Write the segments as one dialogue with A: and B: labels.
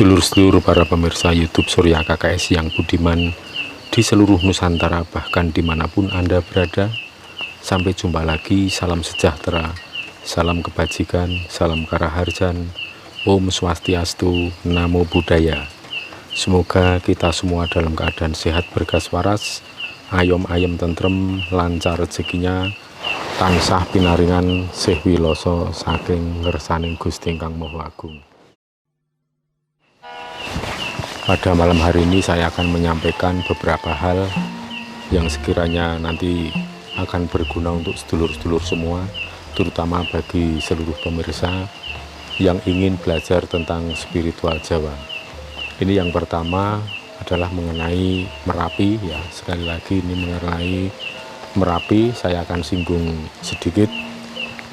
A: Sedulur-sedulur para pemirsa YouTube Surya KKS yang budiman di seluruh Nusantara, bahkan dimanapun Anda berada, sampai jumpa lagi. Salam sejahtera, salam kebajikan, salam karaharjan, Om Swastiastu, Namo Buddhaya. Semoga kita semua dalam keadaan sehat berkas waras, ayom ayem tentrem, lancar rezekinya, tansah pinaringan sih wiloso saking ngersaning Gusti Ingkang Maha Agung. Pada malam hari ini saya akan menyampaikan beberapa hal yang sekiranya nanti akan berguna untuk sedulur-sedulur semua, terutama bagi seluruh pemirsa yang ingin belajar tentang spiritual Jawa. Ini yang pertama adalah mengenai Merapi ya. Sekali lagi ini mengenai Merapi, saya akan singgung sedikit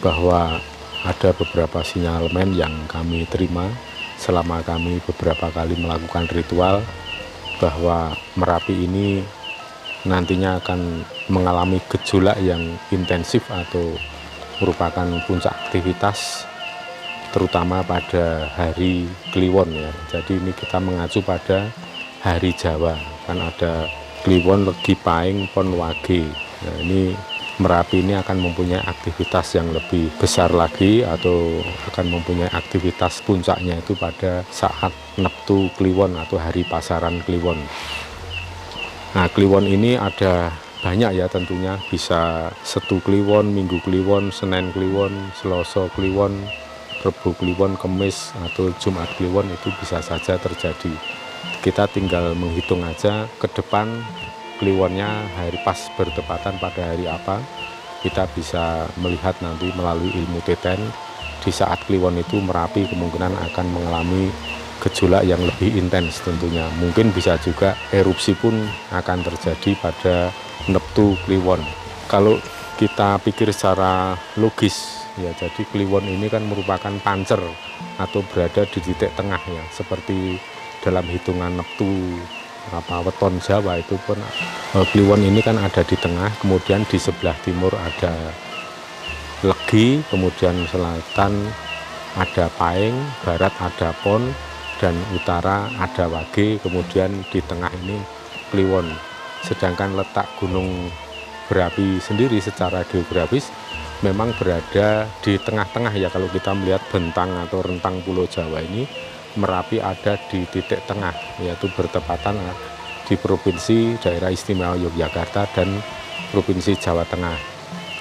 A: bahwa ada beberapa sinyalemen yang kami terima selama kami beberapa kali melakukan ritual, bahwa Merapi ini nantinya akan mengalami gejolak yang intensif atau merupakan puncak aktivitas, terutama pada hari Kliwon ya. Jadi ini kita mengacu pada hari Jawa, kan ada Kliwon, Legi, Pahing, Pon, Wage. Nah, ini Merapi ini akan mempunyai aktivitas yang lebih besar lagi, atau akan mempunyai aktivitas puncaknya itu pada saat Neptu Kliwon atau hari pasaran Kliwon. Nah, Kliwon ini ada banyak ya tentunya, bisa Setu Kliwon, Minggu Kliwon, Senin Kliwon, Selasa Kliwon, Rebo Kliwon, Kemis atau Jumat Kliwon, itu bisa saja terjadi. Kita tinggal menghitung aja ke depan Kliwonnya hari pas bertepatan pada hari apa, kita bisa melihat nanti melalui ilmu teten. Di saat Kliwon itu Merapi kemungkinan akan mengalami gejolak yang lebih intens tentunya. Mungkin bisa juga erupsi pun akan terjadi pada Neptu Kliwon. Kalau kita pikir secara logis ya, jadi Kliwon ini kan merupakan pancer atau berada di titik tengah ya, seperti dalam hitungan Neptu weton Jawa itu pun Kliwon ini kan ada di tengah, kemudian di sebelah timur ada Legi, kemudian selatan ada Pahing, barat ada Pon, dan utara ada Wage, kemudian di tengah ini Kliwon. Sedangkan letak gunung berapi sendiri secara geografis memang berada di tengah-tengah ya. Kalau kita melihat bentang atau rentang Pulau Jawa ini, Merapi ada di titik tengah, yaitu bertepatan di Provinsi Daerah Istimewa Yogyakarta dan Provinsi Jawa Tengah.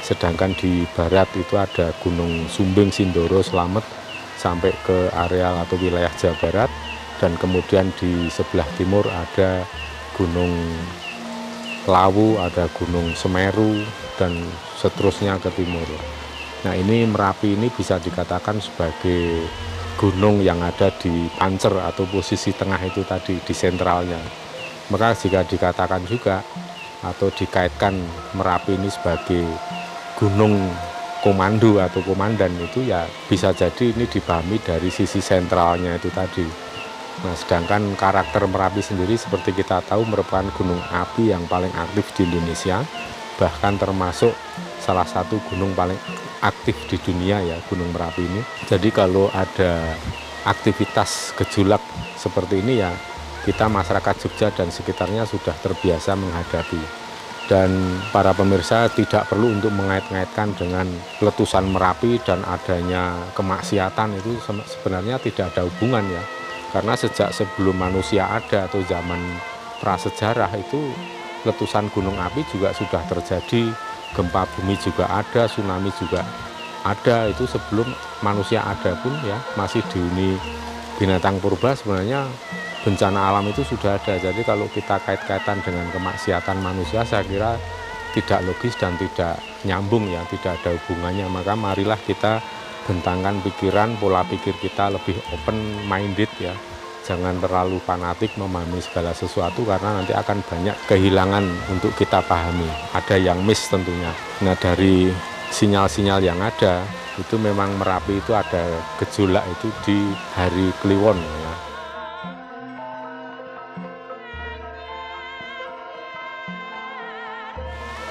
A: Sedangkan di barat itu ada Gunung Sumbing, Sindoro, Slamet sampai ke areal atau wilayah Jawa Barat, dan kemudian di sebelah timur ada Gunung Lawu, ada Gunung Semeru, dan seterusnya ke timur. Nah, ini Merapi ini bisa dikatakan sebagai gunung yang ada di pancer atau posisi tengah itu tadi, di sentralnya. Maka jika dikatakan juga atau dikaitkan Merapi ini sebagai gunung komando atau komandan, itu ya bisa jadi ini dipahami dari sisi sentralnya itu tadi. Nah, sedangkan karakter Merapi sendiri seperti kita tahu merupakan gunung api yang paling aktif di Indonesia, bahkan termasuk salah satu gunung paling aktif di dunia ya, Gunung Merapi ini. Jadi kalau ada aktivitas gejolak seperti ini ya, kita masyarakat Jogja dan sekitarnya sudah terbiasa menghadapi. Dan para pemirsa tidak perlu untuk mengait-ngaitkan dengan letusan Merapi dan adanya kemaksiatan, itu sebenarnya tidak ada hubungan ya. Karena sejak sebelum manusia ada atau zaman prasejarah itu letusan gunung api juga sudah terjadi, gempa bumi juga ada, tsunami juga ada. Itu sebelum manusia ada pun ya, masih dihuni binatang purba, sebenarnya bencana alam itu sudah ada. Jadi kalau kita kait-kaitan dengan kemaksiatan manusia, saya kira tidak logis dan tidak nyambung ya, tidak ada hubungannya. Maka marilah kita bentangkan pikiran, pola pikir kita lebih open minded ya, jangan terlalu fanatik memahami segala sesuatu karena nanti akan banyak kehilangan untuk kita pahami. Ada yang miss tentunya. Nah, dari sinyal-sinyal yang ada itu memang Merapi itu ada gejolak itu di hari Kliwon ya.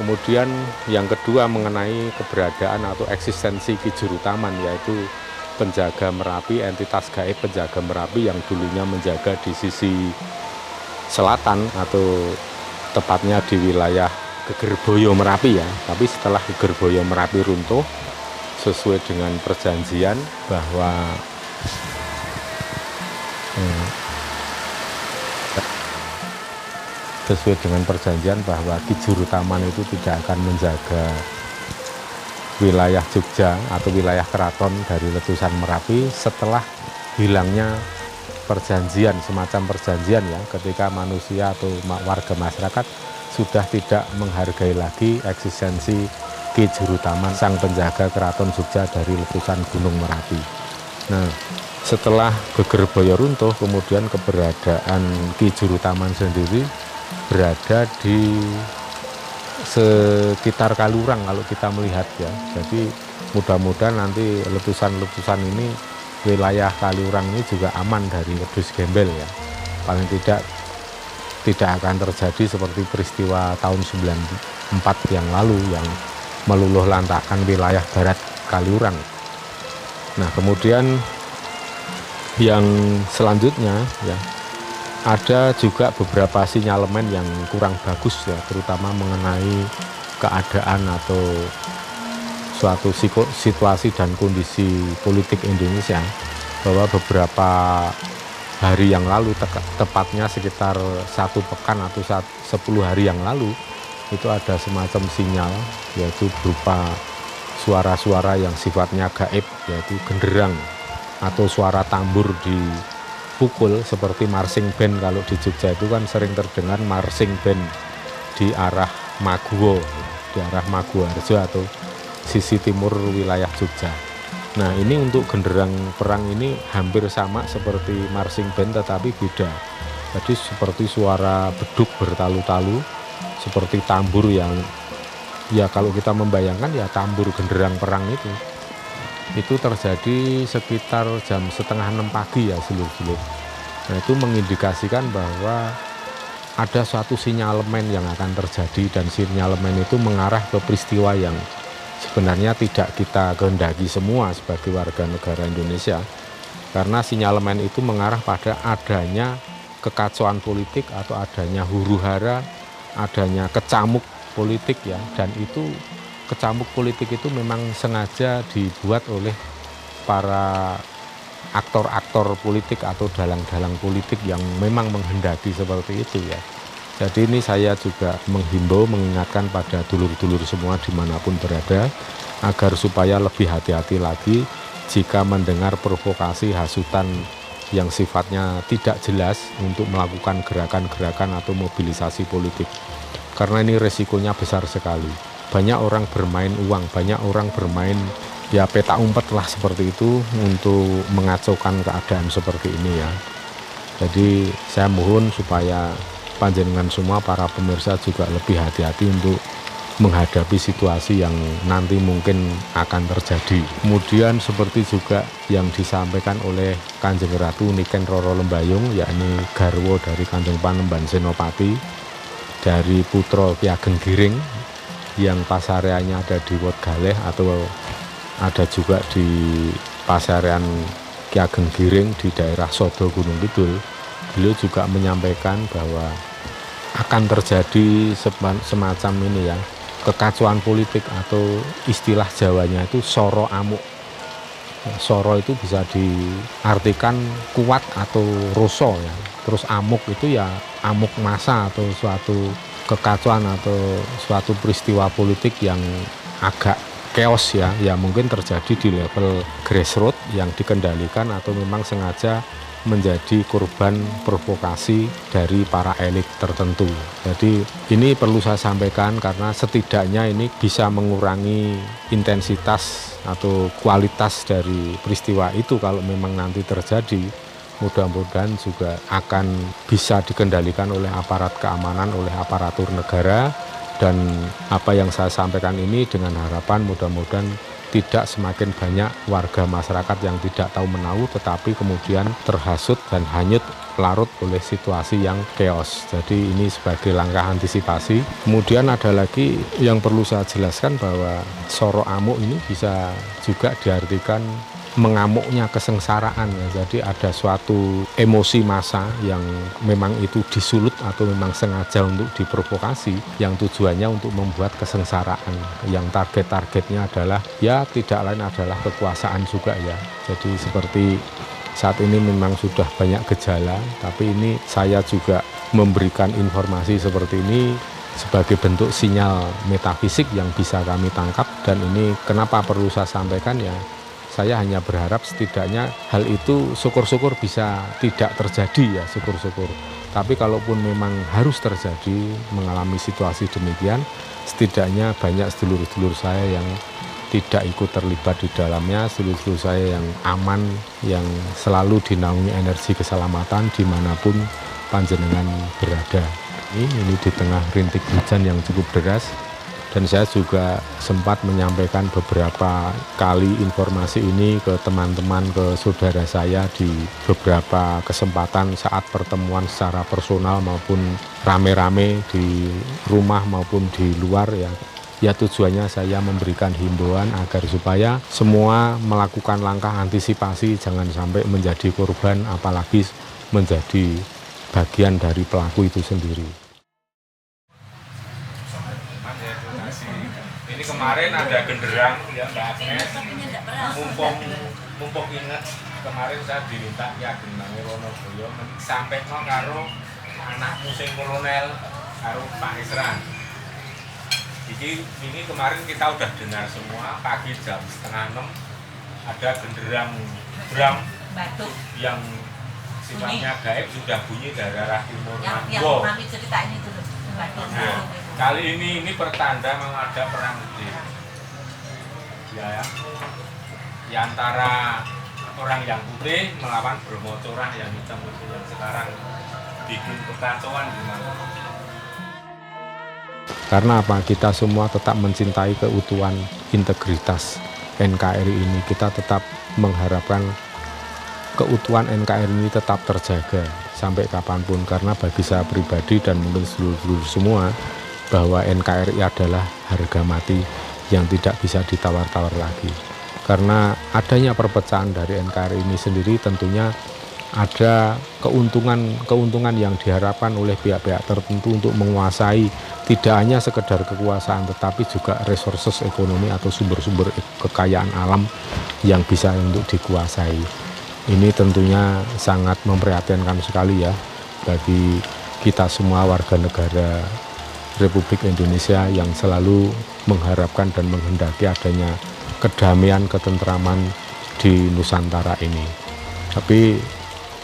A: Kemudian yang kedua mengenai keberadaan atau eksistensi Ki Juru Taman, yaitu penjaga Merapi, entitas gaib penjaga Merapi yang dulunya menjaga di sisi selatan atau tepatnya di wilayah Gegerboyo Merapi ya. Tapi setelah Gegerboyo Merapi runtuh sesuai dengan perjanjian bahwa Ki Juru Taman itu tidak akan menjaga wilayah Jogja atau wilayah keraton dari letusan Merapi setelah hilangnya perjanjian, semacam perjanjian ya, ketika manusia atau warga masyarakat sudah tidak menghargai lagi eksistensi Ki Juru Taman, sang penjaga keraton Jogja dari letusan Gunung Merapi. Nah, setelah Gegerboyo runtuh, kemudian keberadaan Ki Juru Taman sendiri berada di sekitar Kaliurang kalau kita melihat ya. Jadi mudah-mudahan nanti letusan-letusan ini wilayah Kaliurang ini juga aman dari wedhus gembel ya. Paling tidak akan terjadi seperti peristiwa tahun 94 yang lalu yang meluluh lantakkan wilayah barat Kaliurang. Nah, kemudian yang selanjutnya ya, ada juga beberapa sinyalemen yang kurang bagus ya, terutama mengenai keadaan atau suatu situasi dan kondisi politik Indonesia, bahwa beberapa hari yang lalu, tepatnya sekitar 1 pekan atau 10 hari yang lalu, itu ada semacam sinyal, yaitu berupa suara-suara yang sifatnya gaib, yaitu genderang atau suara tambur di pukul seperti marching band. Kalau di Jogja itu kan sering terdengar marching band di arah Maguwo, di arah Maguwoharjo atau sisi timur wilayah Jogja. Nah, ini untuk genderang perang ini hampir sama seperti marching band tetapi beda. Jadi seperti suara beduk bertalu-talu, seperti tambur yang ya kalau kita membayangkan ya tambur genderang perang itu terjadi sekitar jam 5:30 pagi ya sedulur-sedulur. Nah, itu mengindikasikan bahwa ada suatu sinyalemen yang akan terjadi, dan sinyalemen itu mengarah ke peristiwa yang sebenarnya tidak kita kehendaki semua sebagai warga negara Indonesia, karena sinyalemen itu mengarah pada adanya kekacauan politik atau adanya huru-hara, adanya kecamuk politik ya, dan itu kecamuk politik itu memang sengaja dibuat oleh para aktor-aktor politik atau dalang-dalang politik yang memang menghendaki seperti itu ya. Jadi ini saya juga menghimbau, mengingatkan pada dulur-dulur semua dimanapun berada, agar supaya lebih hati-hati lagi jika mendengar provokasi, hasutan yang sifatnya tidak jelas untuk melakukan gerakan-gerakan atau mobilisasi politik. Karena ini resikonya besar sekali. Banyak orang bermain uang, banyak orang bermain ya peta umpet lah seperti itu untuk mengacaukan keadaan seperti ini ya. Jadi saya mohon supaya panjenengan semua para pemirsa juga lebih hati-hati untuk menghadapi situasi yang nanti mungkin akan terjadi. Kemudian seperti juga yang disampaikan oleh Kanjeng Ratu Niken Roro Lembayung, yakni garwo dari Kanjeng Panembahan Senopati, dari putra Ki Ageng Giring yang pasareannya ada di Wetgaleh atau ada juga di pasarean Ki Ageng Giring di daerah Sodo Gunung Kidul. Beliau juga menyampaikan bahwa akan terjadi semacam ini ya, kekacauan politik atau istilah Jawanya itu soro amuk. Soro itu bisa diartikan kuat atau roso ya. Terus amuk itu ya amuk massa atau suatu kekacauan atau suatu peristiwa politik yang agak chaos ya, ya mungkin terjadi di level grassroots yang dikendalikan atau memang sengaja menjadi korban provokasi dari para elit tertentu. Jadi ini perlu saya sampaikan karena setidaknya ini bisa mengurangi intensitas atau kualitas dari peristiwa itu kalau memang nanti terjadi. mudah-mudahan juga akan bisa dikendalikan oleh aparat keamanan, oleh aparatur negara. Dan apa yang saya sampaikan ini dengan harapan mudah-mudahan tidak semakin banyak warga masyarakat yang tidak tahu menahu tetapi kemudian terhasut dan hanyut larut oleh situasi yang chaos. Jadi ini sebagai langkah antisipasi. Kemudian ada lagi yang perlu saya jelaskan bahwa soro amuk ini bisa juga diartikan mengamuknya kesengsaraan ya. Jadi ada suatu emosi massa yang memang itu disulut atau memang sengaja untuk diprovokasi, yang tujuannya untuk membuat kesengsaraan, yang targetnya adalah ya tidak lain adalah kekuasaan juga ya. Jadi seperti saat ini memang sudah banyak gejala, tapi ini saya juga memberikan informasi seperti ini sebagai bentuk sinyal metafisik yang bisa kami tangkap. Dan ini kenapa perlu saya sampaikan ya, saya hanya berharap setidaknya hal itu syukur-syukur bisa tidak terjadi ya, syukur-syukur. Tapi kalaupun memang harus terjadi mengalami situasi demikian, setidaknya banyak sedulur-sedulur saya yang tidak ikut terlibat di dalamnya, sedulur-sedulur saya yang aman, yang selalu dinaungi energi keselamatan dimanapun panjenengan berada. Ini di tengah rintik hujan yang cukup deras. Dan saya juga sempat menyampaikan beberapa kali informasi ini ke teman-teman, ke saudara saya di beberapa kesempatan saat pertemuan secara personal maupun rame-rame di rumah maupun di luar ya. Ya tujuannya saya memberikan himbauan agar supaya semua melakukan langkah antisipasi, jangan sampai menjadi korban apalagi menjadi bagian dari pelaku itu sendiri.
B: Ini kemarin ada genderang ya Mbak Agnes, mumpung ingat kemarin saya diminta ya genderangnya Wonoboyo sampai karo anak musim kolonel karo Pak Isran. Jadi ini kemarin kita udah dengar semua pagi jam 5:30 ada genderang drum batuk yang sifatnya gaib sudah bunyi dari arah timur. Yang kami ceritain itu loh. Kali ini pertanda memang ada perang gede ya, di antara orang yang putih melawan Bromo Corah yang hitam yang sekarang bikin kekacauan di mana.
A: Karena apa? Kita semua tetap mencintai keutuhan integritas NKRI ini. Kita tetap mengharapkan keutuhan NKRI ini tetap terjaga sampai kapanpun. Karena bagi saya pribadi dan mungkin seluruh semua, bahwa NKRI adalah harga mati yang tidak bisa ditawar-tawar lagi. Karena adanya perpecahan dari NKRI ini sendiri tentunya ada keuntungan yang diharapkan oleh pihak-pihak tertentu untuk menguasai tidak hanya sekedar kekuasaan tetapi juga resources ekonomi atau sumber-sumber kekayaan alam yang bisa untuk dikuasai. Ini tentunya sangat memprihatinkan sekali ya bagi kita semua warga negara Republik Indonesia yang selalu mengharapkan dan menghendaki adanya kedamaian, ketentraman di Nusantara ini. Tapi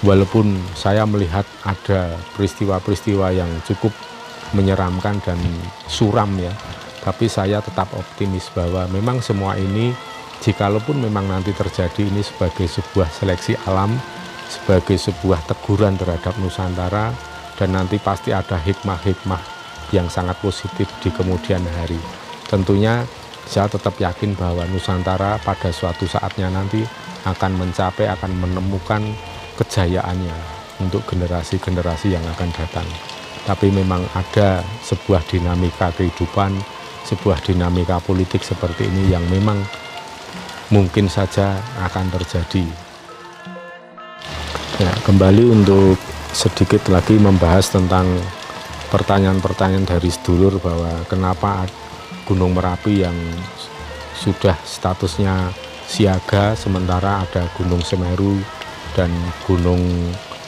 A: walaupun saya melihat ada peristiwa-peristiwa yang cukup menyeramkan dan suram ya, tapi saya tetap optimis bahwa memang semua ini jikalaupun memang nanti terjadi ini sebagai sebuah seleksi alam, sebagai sebuah teguran terhadap Nusantara, dan nanti pasti ada hikmah-hikmah yang sangat positif di kemudian hari. Tentunya saya tetap yakin bahwa Nusantara pada suatu saatnya nanti akan mencapai, akan menemukan kejayaannya untuk generasi-generasi yang akan datang. Tapi memang ada sebuah dinamika kehidupan, sebuah dinamika politik seperti ini yang memang mungkin saja akan terjadi. Ya, kembali untuk sedikit lagi membahas tentang pertanyaan-pertanyaan dari sedulur bahwa kenapa Gunung Merapi yang sudah statusnya siaga sementara ada Gunung Semeru dan gunung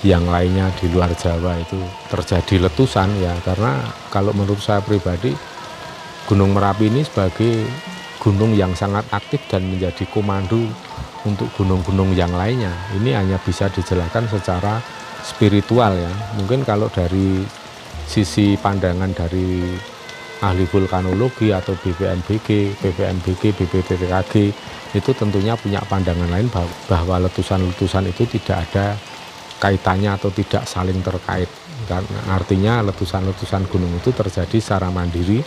A: yang lainnya di luar Jawa itu terjadi letusan ya. Karena kalau menurut saya pribadi Gunung Merapi ini sebagai gunung yang sangat aktif dan menjadi komando untuk gunung-gunung yang lainnya. Ini hanya bisa dijelaskan secara spiritual ya. Mungkin kalau dari sisi pandangan dari ahli vulkanologi atau BPMBG, BPPTKG itu tentunya punya pandangan lain bahwa letusan-letusan itu tidak ada kaitannya atau tidak saling terkait. Karena artinya letusan-letusan gunung itu terjadi secara mandiri,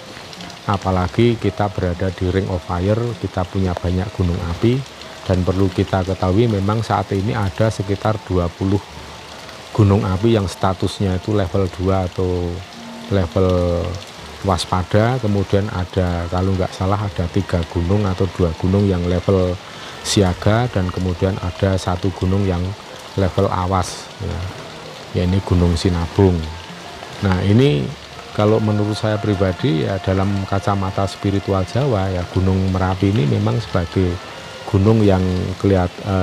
A: apalagi kita berada di ring of fire, kita punya banyak gunung api, dan perlu kita ketahui memang saat ini ada sekitar 20 gunung api yang statusnya itu level 2 atau level waspada, kemudian ada, kalau nggak salah, ada 3 gunung atau 2 gunung yang level siaga, dan kemudian ada 1 gunung yang level awas, ya ini Gunung Sinabung. Nah ini kalau menurut saya pribadi ya, dalam kacamata spiritual Jawa ya, Gunung Merapi ini memang sebagai gunung yang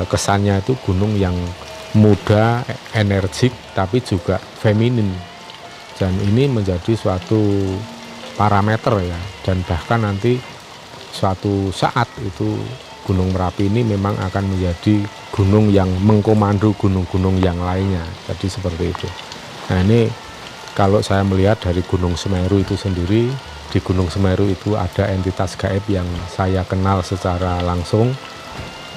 A: kesannya itu gunung yang muda, energik, tapi juga feminin, dan ini menjadi suatu parameter ya, dan bahkan nanti suatu saat itu Gunung Merapi ini memang akan menjadi gunung yang mengkomando gunung-gunung yang lainnya, jadi seperti itu. Nah ini kalau saya melihat dari Gunung Semeru itu sendiri, di Gunung Semeru itu ada entitas gaib yang saya kenal secara langsung,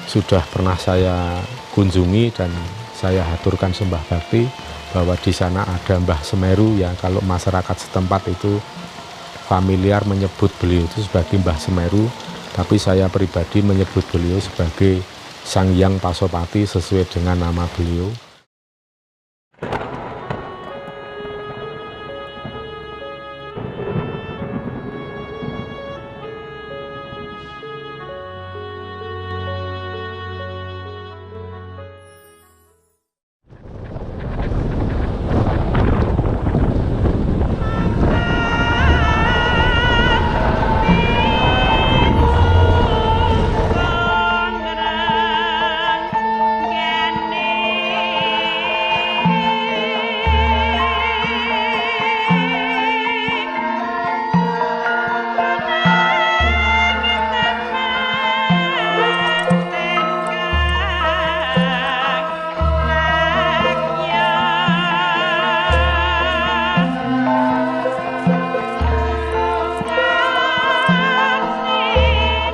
A: sudah pernah saya kunjungi dan saya haturkan sembah bakti bahwa di sana ada Mbah Semeru ya. Kalau masyarakat setempat itu familiar menyebut beliau itu sebagai Mbah Semeru, tapi saya pribadi menyebut beliau sebagai Sang Hyang Pasopati sesuai dengan nama beliau.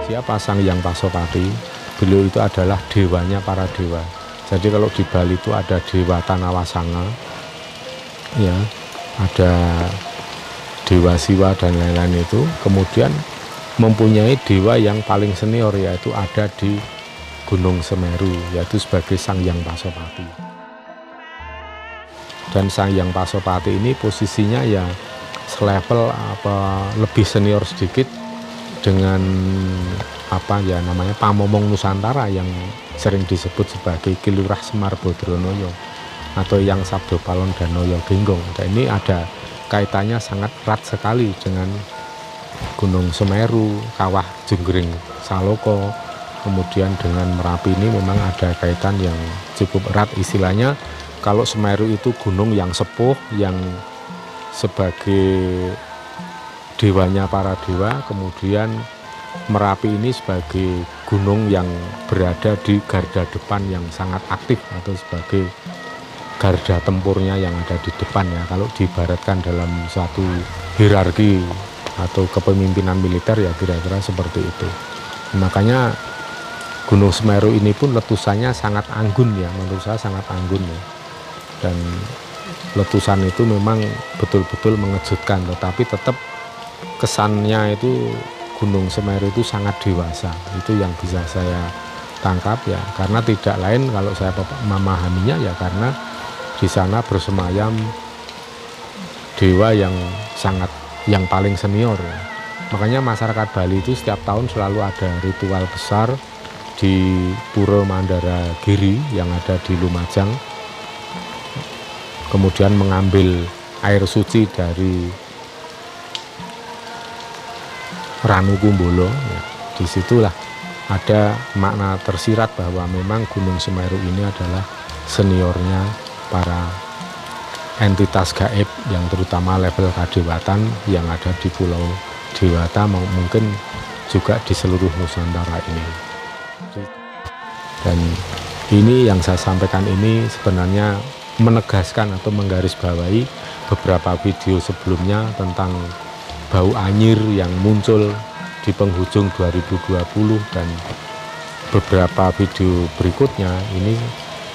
A: Siapa Sang Hyang Pasopati? Beliau itu adalah dewanya para dewa. Jadi kalau di Bali itu ada Dewa Tanawasanga, ya, ada Dewa Siwa dan lain-lain itu. Kemudian mempunyai dewa yang paling senior, yaitu ada di Gunung Semeru, yaitu sebagai Sang Hyang Pasopati. Dan Sang Hyang Pasopati ini posisinya ya selevel apa lebih senior sedikit dengan apa ya namanya Pamomong Nusantara yang sering disebut sebagai Ki Lurah Semar Bodronoyo atau yang Sabdo Palon Danoyo Genggong. Dan ini ada kaitannya sangat erat sekali dengan Gunung Semeru, Kawah Jenggring Saloko, kemudian dengan Merapi ini memang ada kaitan yang cukup erat. Istilahnya kalau Semeru itu gunung yang sepuh, yang sebagai dewanya para dewa, kemudian Merapi ini sebagai gunung yang berada di garda depan yang sangat aktif atau sebagai garda tempurnya yang ada di depan ya, kalau diibaratkan dalam suatu hierarki atau kepemimpinan militer ya kira-kira seperti itu. Makanya Gunung Semeru ini pun letusannya sangat anggun ya, menurut saya sangat anggun ya, dan letusan itu memang betul-betul mengejutkan, tetapi tetap kesannya itu Gunung Semeru itu sangat dewasa. Itu yang bisa saya tangkap ya, karena tidak lain kalau saya memahaminya ya karena di sana bersemayam dewa yang paling senior ya. Makanya masyarakat Bali itu setiap tahun selalu ada ritual besar di Pura Mandara Giri yang ada di Lumajang, kemudian mengambil air suci dari Ranu Kumbolo ya. Disitulah ada makna tersirat bahwa memang Gunung Semeru ini adalah seniornya para entitas gaib yang terutama level kadewatan yang ada di Pulau Dewata, mungkin juga di seluruh Nusantara ini. Dan ini yang saya sampaikan ini sebenarnya menegaskan atau menggarisbawahi beberapa video sebelumnya tentang bau anyir yang muncul di penghujung 2020 dan beberapa video berikutnya ini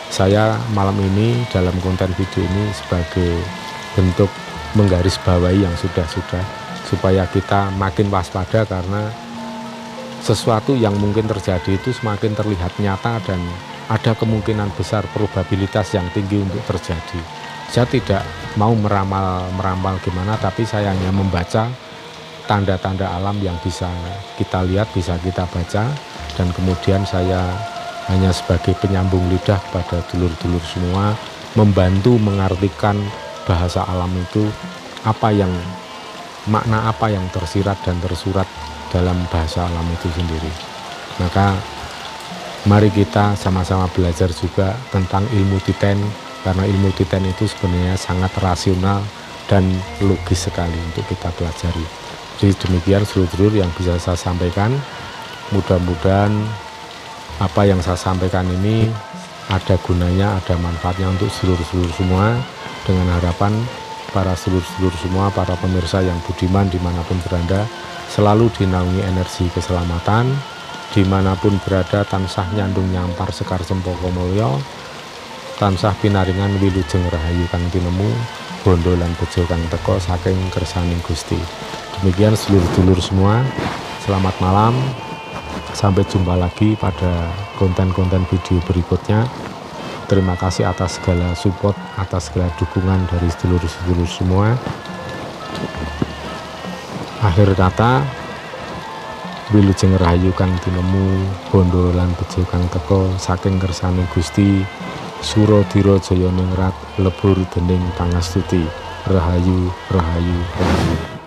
A: saya malam ini dalam konten video ini sebagai bentuk menggarisbawahi yang sudah-sudah, supaya kita makin waspada, karena sesuatu yang mungkin terjadi itu semakin terlihat nyata dan ada kemungkinan besar, probabilitas yang tinggi untuk terjadi. Saya tidak mau meramal gimana, tapi saya hanya membaca tanda-tanda alam yang bisa kita lihat, bisa kita baca, dan kemudian saya hanya sebagai penyambung lidah kepada dulur-dulur semua, membantu mengartikan bahasa alam itu, makna apa yang tersirat dan tersurat dalam bahasa alam itu sendiri. Maka mari kita sama-sama belajar juga tentang ilmu titen, karena ilmu titen itu sebenarnya sangat rasional dan logis sekali untuk kita pelajari. Jadi demikian sedulur yang bisa saya sampaikan. Mudah-mudahan apa yang saya sampaikan ini ada gunanya, ada manfaatnya untuk sedulur-sedulur semua, dengan harapan para sedulur-sedulur semua, para pemirsa yang budiman dimanapun berada, selalu dinaungi energi keselamatan, dimanapun berada tansah nyandung nyampar sekar cempaka mulya, tansah pinaringan wilujeng rahayu kang tinemu, bondo lan bejo kang teka saking kersaning Gusti. Demikian sedulur-sedulur semua, selamat malam, sampai jumpa lagi pada konten-konten video berikutnya. Terima kasih atas segala support, atas segala dukungan dari sedulur-sedulur semua. Akhir kata, wilujeng rahayu kang tinemu, bondo lan bejo kang teka saking kersane Gusti, Suradira jaya ningrat lebur dening pangastuti. Rahayu, rahayu, rahayu.